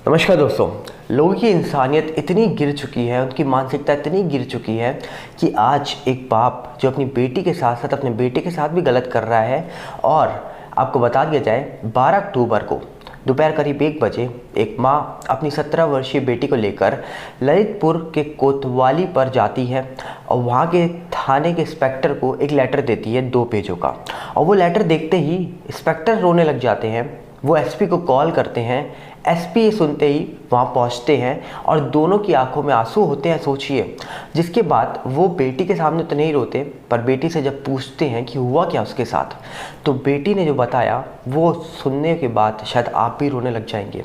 नमस्कार दोस्तों। लोगों की इंसानियत इतनी गिर चुकी है, उनकी मानसिकता इतनी गिर चुकी है कि आज एक बाप जो अपनी बेटी के साथ साथ अपने बेटे के साथ भी गलत कर रहा है। और आपको बता दिया जाए, 12 अक्टूबर को दोपहर करीब 1 बजे एक माँ अपनी 17 वर्षीय बेटी को लेकर ललितपुर के कोतवाली पर जाती है और वहाँ के थाने के इंस्पेक्टर को एक लेटर देती है 2 पेजों का। और वो लेटर देखते ही इंस्पेक्टर रोने लग जाते हैं। वो एसपी को कॉल करते हैं। एसपी सुनते ही वहाँ पहुँचते हैं और दोनों की आंखों में आंसू होते हैं, सोचिए। जिसके बाद वो बेटी के सामने तो नहीं रोते, पर बेटी से जब पूछते हैं कि हुआ क्या उसके साथ, तो बेटी ने जो बताया वो सुनने के बाद शायद आप भी रोने लग जाएंगे।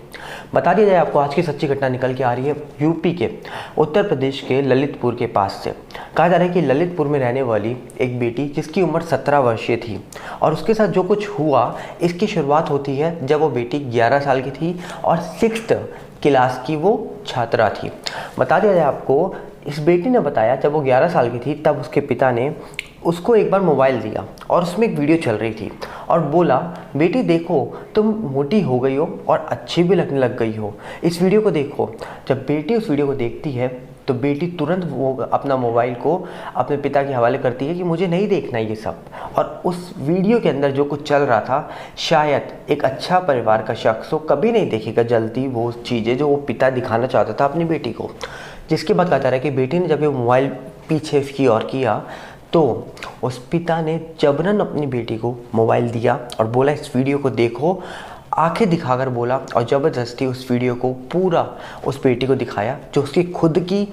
बता दिया जाए आपको, आज की सच्ची घटना निकल के आ रही है यूपी के उत्तर प्रदेश के ललितपुर के पास से। कहा जा रहा है कि ललितपुर में रहने वाली एक बेटी जिसकी उम्र 17 वर्षीय थी और उसके साथ जो कुछ हुआ, इसकी शुरुआत होती है जब वो बेटी 11 साल की थी और 6th क्लास की वो छात्रा थी। बता दिया जाए आपको, इस बेटी ने बताया जब वो 11 साल की थी तब उसके पिता ने उसको एक बार मोबाइल दिया और उसमें एक वीडियो चल रही थी और बोला, बेटी देखो तुम मोटी हो गई हो और अच्छी भी लगने लग गई हो, इस वीडियो को देखो। जब बेटी उस वीडियो को देखती है तो बेटी तुरंत वो अपना मोबाइल को अपने पिता के हवाले करती है कि मुझे नहीं देखना ये सब। और उस वीडियो के अंदर जो कुछ चल रहा था, शायद एक अच्छा परिवार का शख्स हो कभी नहीं देखेगा जल्दी वो चीज़ें जो वो पिता दिखाना चाहता था अपनी बेटी को। जिसके बाद कहा जा रहा है कि बेटी ने जब ये मोबाइल पीछे की ओर किया तो उस पिता ने जबरन अपनी बेटी को मोबाइल दिया और बोला, इस वीडियो को देखो। आंखें दिखाकर बोला और ज़बरदस्ती उस वीडियो को पूरा उस बेटी को दिखाया जो उसकी खुद की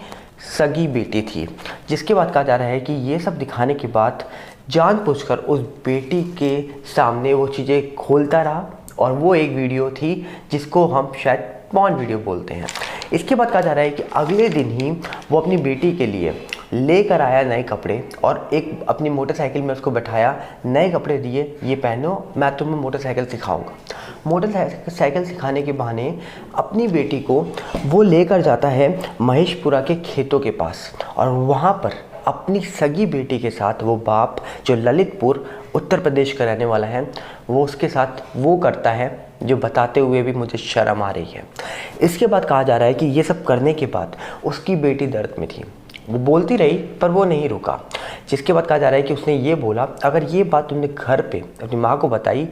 सगी बेटी थी। जिसके बाद कहा जा रहा है कि ये सब दिखाने के बाद जानबूझकर उस बेटी के सामने वो चीज़ें खोलता रहा और वो एक वीडियो थी जिसको हम शायद पॉर्न वीडियो बोलते हैं। इसके बाद कहा जा रहा है कि अगले दिन ही वो अपनी बेटी के लिए लेकर आया नए कपड़े और एक अपनी मोटरसाइकिल में उसको बैठाया, नए कपड़े दिए, ये पहनो, मैं तुम्हें मोटरसाइकिल सिखाऊंगा। मोटरसाइकिल सिखाने के बहाने अपनी बेटी को वो लेकर जाता है महेशपुरा के खेतों के पास और वहाँ पर अपनी सगी बेटी के साथ वो बाप जो ललितपुर उत्तर प्रदेश का रहने वाला है, वो उसके साथ वो करता है जो बताते हुए भी मुझे शर्म आ रही है। इसके बाद कहा जा रहा है कि ये सब करने के बाद उसकी बेटी दर्द में थी, वो बोलती रही पर वो नहीं रुका। जिसके बाद कहा जा रहा है कि उसने ये बोला, अगर ये बात तुमने घर पे अपनी माँ को बताई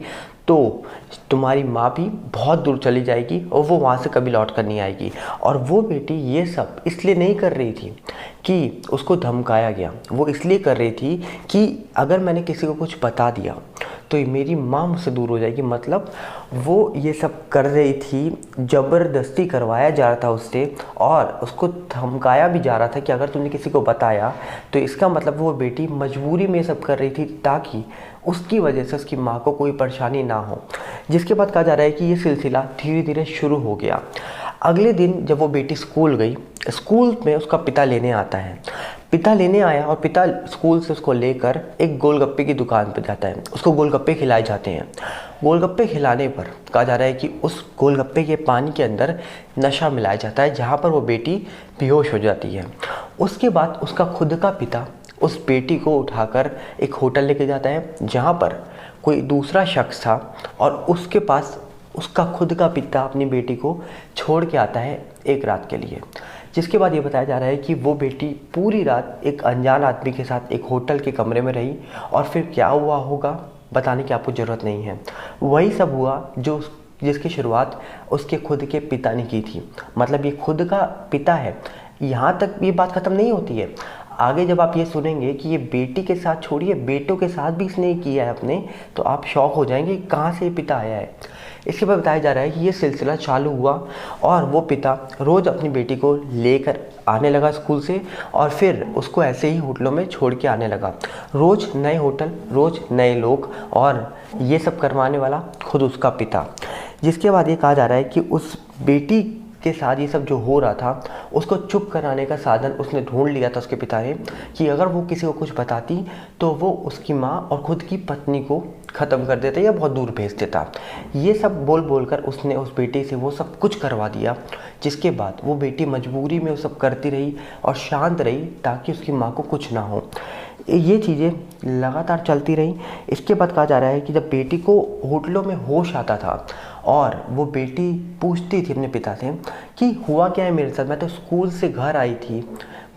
तो तुम्हारी माँ भी बहुत दूर चली जाएगी और वो वहाँ से कभी लौट कर नहीं आएगी। और वो बेटी ये सब इसलिए नहीं कर रही थी कि उसको धमकाया गया, वो इसलिए कर रही थी कि अगर मैंने किसी को कुछ बता दिया तो मेरी माँ मुझसे दूर हो जाएगी। मतलब वो ये सब कर रही थी, ज़बरदस्ती करवाया जा रहा था उससे और उसको धमकाया भी जा रहा था कि अगर तुमने किसी को बताया तो इसका मतलब वो बेटी मजबूरी में सब कर रही थी ताकि उसकी वजह से उसकी माँ को कोई परेशानी ना हो। जिसके बाद कहा जा रहा है कि ये सिलसिला धीरे धीरे शुरू हो गया। अगले दिन जब वो बेटी स्कूल गई, स्कूल में उसका पिता लेने आता है। पिता लेने आया और पिता स्कूल से उसको लेकर एक गोलगप्पे की दुकान पर जाता है, उसको गोलगप्पे खिलाए जाते हैं। गोलगप्पे खिलाने पर कहा जा रहा है कि उस गोलगप्पे के पानी के अंदर नशा मिलाया जाता है, जहाँ पर वो बेटी बेहोश हो जाती है। उसके बाद उसका खुद का पिता उस बेटी को उठाकर एक होटल लेके जाता है जहाँ पर कोई दूसरा शख्स था और उसके पास उसका खुद का पिता अपनी बेटी को छोड़ के आता है एक रात के लिए। जिसके बाद ये बताया जा रहा है कि वो बेटी पूरी रात एक अनजान आदमी के साथ एक होटल के कमरे में रही और फिर क्या हुआ होगा बताने की आपको ज़रूरत नहीं है। वही सब हुआ जो जिसकी शुरुआत उसके खुद के पिता ने की थी। मतलब ये खुद का पिता है। यहाँ तक ये बात ख़त्म नहीं होती है। आगे जब आप ये सुनेंगे कि ये बेटी के साथ छोड़िए बेटों के साथ भी इसने किया है अपने, तो आप शॉक हो जाएंगे कहाँ से ये पिता आया है। इसके बाद बताया जा रहा है कि ये सिलसिला चालू हुआ और वो पिता रोज़ अपनी बेटी को लेकर आने लगा स्कूल से और फिर उसको ऐसे ही होटलों में छोड़ के आने लगा। रोज़ नए होटल, रोज़ नए लोग और ये सब करवाने वाला खुद उसका पिता। जिसके बाद ये कहा जा रहा है कि उस बेटी के साथ ये सब जो हो रहा था उसको चुप कराने का साधन उसने ढूंढ लिया था उसके पिता ने कि अगर वो किसी को कुछ बताती तो वो उसकी माँ और खुद की पत्नी को ख़त्म कर देता या बहुत दूर भेज देता। ये सब बोल बोल कर उसने उस बेटी से वो सब कुछ करवा दिया। जिसके बाद वो बेटी मजबूरी में वो सब करती रही और शांत रही ताकि उसकी माँ को कुछ ना हो। ये चीज़ें लगातार चलती रहीं। इसके बाद कहा जा रहा है कि जब बेटी को होटलों में होश आता था और वो बेटी पूछती थी अपने पिता से कि हुआ क्या है मेरे साथ, मैं तो स्कूल से घर आई थी,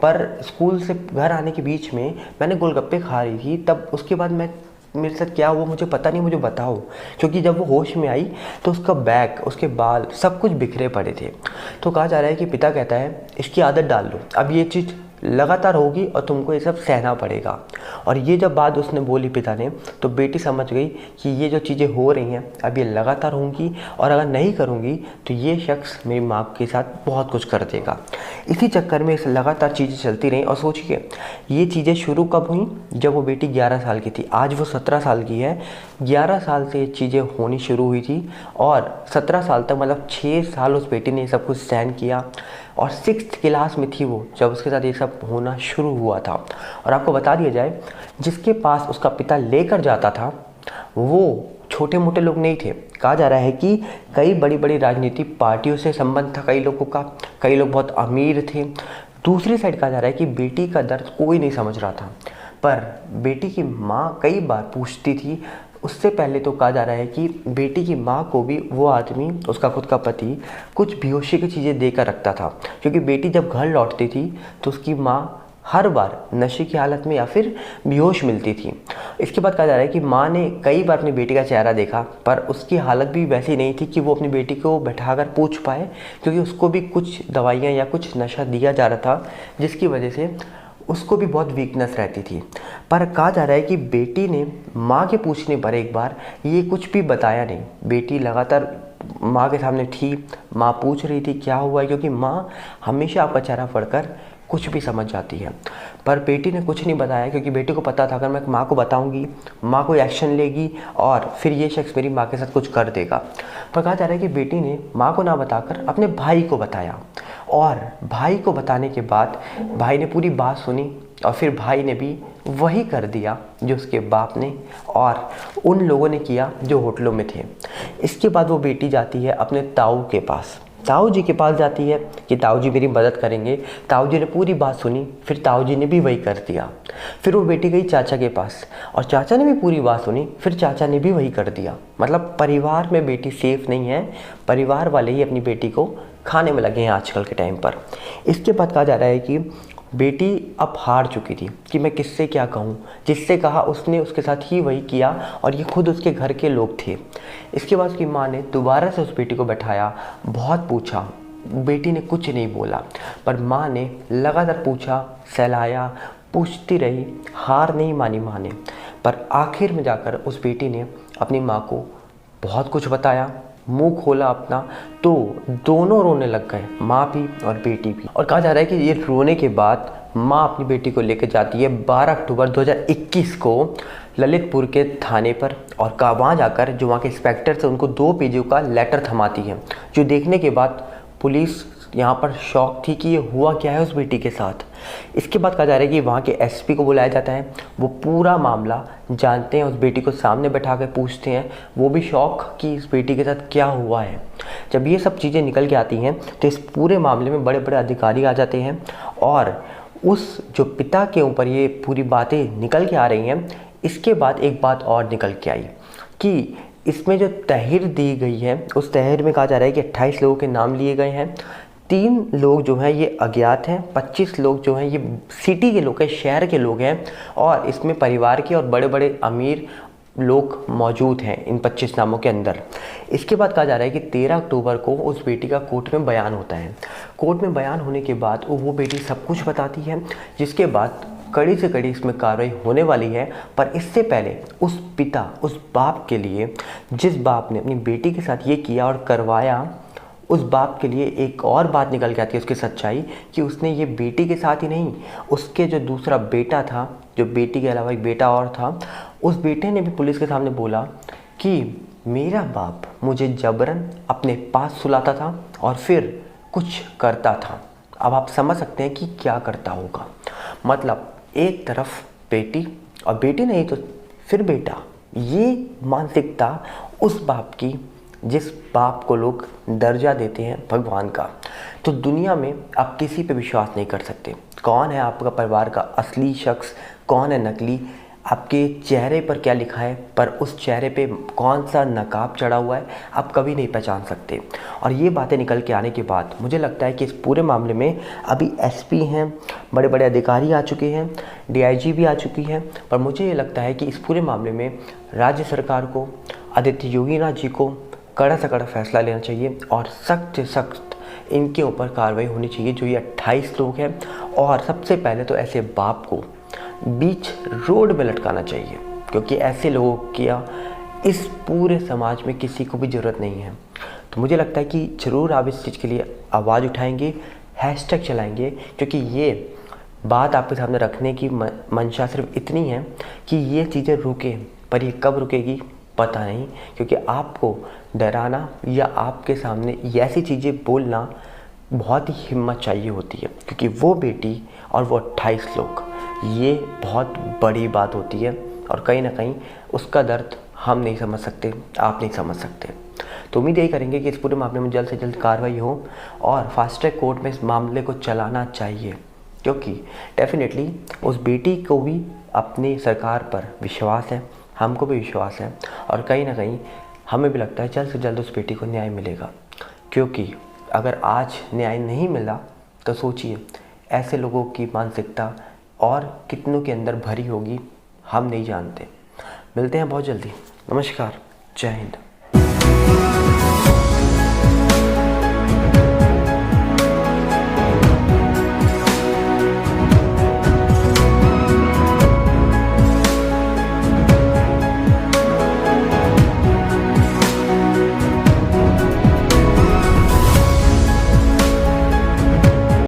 पर स्कूल से घर आने के बीच में मैंने गोलगप्पे खा रही थी, तब उसके बाद मैं मेरे साथ क्या हुआ मुझे पता नहीं, मुझे बताओ। क्योंकि जब वो होश में आई तो उसका बैग, उसके बाल, सब कुछ बिखरे पड़े थे। तो कहा जा रहा है कि पिता कहता है इसकी आदत डाल लो, अब ये चीज़ लगातार होगी और तुमको ये सब सहना पड़ेगा। और ये जब बात उसने बोली पिता ने, तो बेटी समझ गई कि ये जो चीज़ें हो रही हैं अब ये लगातार होंगी, और अगर नहीं करूँगी तो ये शख्स मेरी माँ के साथ बहुत कुछ कर देगा। इसी चक्कर में इस लगातार चीज़ें चलती रहीं। और सोचिए ये चीज़ें शुरू कब हुई, जब वो बेटी 11 साल की थी। आज वो 17 साल की है। 11 साल से ये चीज़ें होनी शुरू हुई थी और 17 साल तक, मतलब 6 साल उस बेटी ने सब कुछ सहन किया। और 6th क्लास में थी वो जब उसके साथ ये सब होना शुरू हुआ था। और आपको बता दिया जाए, जिसके पास उसका पिता लेकर जाता था वो छोटे मोटे लोग नहीं थे। कहा जा रहा है कि कई बड़ी बड़ी राजनीतिक पार्टियों से संबंध था कई लोगों का, कई लोग बहुत अमीर थे। दूसरी साइड कहा जा रहा है कि बेटी का दर्द कोई नहीं समझ रहा था, पर बेटी की माँ कई बार पूछती थी। उससे पहले तो कहा जा रहा है कि बेटी की माँ को भी वो आदमी, उसका खुद का पति, कुछ बेहोशी की चीज़ें देकर रखता था। क्योंकि बेटी जब घर लौटती थी तो उसकी माँ हर बार नशे की हालत में या फिर बेहोश मिलती थी। इसके बाद कहा जा रहा है कि माँ ने कई बार अपनी बेटी का चेहरा देखा, पर उसकी हालत भी वैसी नहीं थी कि वो अपनी बेटी को बैठाकर पूछ पाए, क्योंकि उसको भी कुछ दवाइयाँ या कुछ नशा दिया जा रहा था, जिसकी वजह से उसको भी बहुत वीकनेस रहती थी। पर कहा जा रहा है कि बेटी ने माँ के पूछने पर एक बार ये कुछ भी बताया नहीं। बेटी लगातार माँ के सामने थी, माँ पूछ रही थी क्या हुआ है, क्योंकि माँ हमेशा आपका चेहरा पढ़कर कुछ भी समझ जाती है। पर बेटी ने कुछ नहीं बताया, क्योंकि बेटी को पता था अगर मैं माँ को बताऊंगी, माँ कोई एक्शन लेगी और फिर ये शख्स मेरी माँ के साथ कुछ कर देगा। पर कहा जा रहा है कि बेटी ने माँ को ना बताकर अपने भाई को बताया, और भाई को बताने के बाद भाई ने पूरी बात सुनी, और फिर भाई ने भी वही कर दिया जो उसके बाप ने और उन लोगों ने किया जो होटलों में थे। इसके बाद वो बेटी जाती है अपने ताऊ के पास, ताऊ जी के पास जाती है कि ताऊ जी मेरी मदद करेंगे। ताऊ जी ने पूरी बात सुनी, फिर ताऊ जी ने भी वही कर दिया। फिर वो बेटी गई चाचा के पास, और चाचा ने भी पूरी बात सुनी, फिर चाचा ने भी वही कर दिया। मतलब परिवार में बेटी सेफ नहीं है, परिवार वाले ही अपनी बेटी को खाने में लगे हैं आजकल के टाइम पर। इसके बाद कहा जा रहा है कि बेटी अब हार चुकी थी कि मैं किससे क्या कहूँ, जिससे कहा उसने उसके साथ ही वही किया, और ये खुद उसके घर के लोग थे। इसके बाद उसकी माँ ने दोबारा से उस बेटी को बैठाया, बहुत पूछा, बेटी ने कुछ नहीं बोला, पर माँ ने लगातार पूछा, सहलाया, पूछती रही, हार नहीं मानी माँ ने। पर आखिर में जाकर उस बेटी ने अपनी माँ को बहुत कुछ बताया, मुंह खोला अपना, तो दोनों रोने लग गए, माँ भी और बेटी भी। और कहा जा रहा है कि ये रोने के बाद माँ अपनी बेटी को लेकर जाती है 12 अक्टूबर 2021 को ललितपुर के थाने पर, और वहाँ जाकर जो वहाँ के इंस्पेक्टर से उनको 2 पेजों का लेटर थमाती है, जो देखने के बाद पुलिस यहाँ पर शॉक थी कि ये हुआ क्या है उस बेटी के साथ। इसके बाद कहा जा रहा है कि वहाँ के एसपी को बुलाया जाता है, वो पूरा मामला जानते हैं, उस बेटी को सामने बैठा कर पूछते हैं, वो भी शॉक कि इस बेटी के साथ क्या हुआ है। जब ये सब चीज़ें निकल के आती हैं तो इस पूरे मामले में बड़े बड़े अधिकारी आ जाते हैं, और उस जो पिता के ऊपर ये पूरी बातें निकल के आ रही हैं। इसके बाद एक बात और निकल के आई कि इसमें जो तहरीर दी गई है, उस तहरीर में कहा जा रहा है कि 28 लोगों के नाम लिए गए हैं। 3 लोग जो हैं ये अज्ञात हैं, 25 लोग जो हैं ये सिटी के लोग हैं, शहर के लोग हैं, और इसमें परिवार के और बड़े बड़े अमीर लोग मौजूद हैं इन 25 नामों के अंदर। इसके बाद कहा जा रहा है कि 13 अक्टूबर को उस बेटी का कोर्ट में बयान होता है। कोर्ट में बयान होने के बाद वो बेटी सब कुछ बताती है, जिसके बाद कड़ी से कड़ी इसमें कार्रवाई होने वाली है। पर इससे पहले उस पिता, उस बाप के लिए, जिस बाप ने अपनी बेटी के साथ ये किया और करवाया, उस बाप के लिए एक और बात निकल के आती है, उसकी सच्चाई, कि उसने ये बेटी के साथ ही नहीं, उसके जो दूसरा बेटा था, जो बेटी के अलावा एक बेटा और था, उस बेटे ने भी पुलिस के सामने बोला कि मेरा बाप मुझे जबरन अपने पास सुलाता था और फिर कुछ करता था। अब आप समझ सकते हैं कि क्या करता होगा। मतलब एक तरफ बेटी, और बेटी नहीं तो फिर बेटा, ये मानसिकता उस बाप की जिस बाप को लोग दर्जा देते हैं भगवान का। तो दुनिया में आप किसी पे विश्वास नहीं कर सकते। कौन है आपका परिवार का असली शख्स, कौन है नकली, आपके चेहरे पर क्या लिखा है, पर उस चेहरे पे कौन सा नकाब चढ़ा हुआ है, आप कभी नहीं पहचान सकते। और ये बातें निकल के आने के बाद मुझे लगता है कि इस पूरे मामले में अभी एसपी हैं, बड़े बड़े अधिकारी आ चुके हैं, डीआईजी भी आ चुकी हैं, पर मुझे ये लगता है कि इस पूरे मामले में राज्य सरकार को, आदित्य योगीनाथ जी को कड़ा से कड़ा फैसला लेना चाहिए और सख्त से सख्त इनके ऊपर कार्रवाई होनी चाहिए जो ये 28 लोग हैं। और सबसे पहले तो ऐसे बाप को बीच रोड में लटकाना चाहिए, क्योंकि ऐसे लोगों की इस पूरे समाज में किसी को भी ज़रूरत नहीं है। तो मुझे लगता है कि ज़रूर आप इस चीज़ के लिए आवाज़ उठाएंगे, हैशटैग चलाएंगे, क्योंकि ये बात आपके सामने रखने की मंशा सिर्फ इतनी है कि ये चीज़ें रुके, पर ये कब रुकेगी पता नहीं, क्योंकि आपको डराना या आपके सामने ऐसी चीज़ें बोलना बहुत ही हिम्मत चाहिए होती है, क्योंकि वो बेटी और वो 28 लोग, ये बहुत बड़ी बात होती है और कहीं ना कहीं उसका दर्द हम नहीं समझ सकते, आप नहीं समझ सकते। तो उम्मीद यही करेंगे कि इस पूरे मामले में जल्द से जल्द कार्रवाई हो और फास्ट ट्रैक कोर्ट में इस मामले को चलाना चाहिए, क्योंकि डेफिनेटली उस बेटी को भी अपनी सरकार पर विश्वास है, हमको भी विश्वास है और कहीं ना कहीं हमें भी लगता है जल्द से जल्द उस बेटी को न्याय मिलेगा। क्योंकि अगर आज न्याय नहीं मिला तो सोचिए ऐसे लोगों की मानसिकता और कितनों के अंदर भरी होगी, हम नहीं जानते। मिलते हैं बहुत जल्दी। नमस्कार, जय हिंद।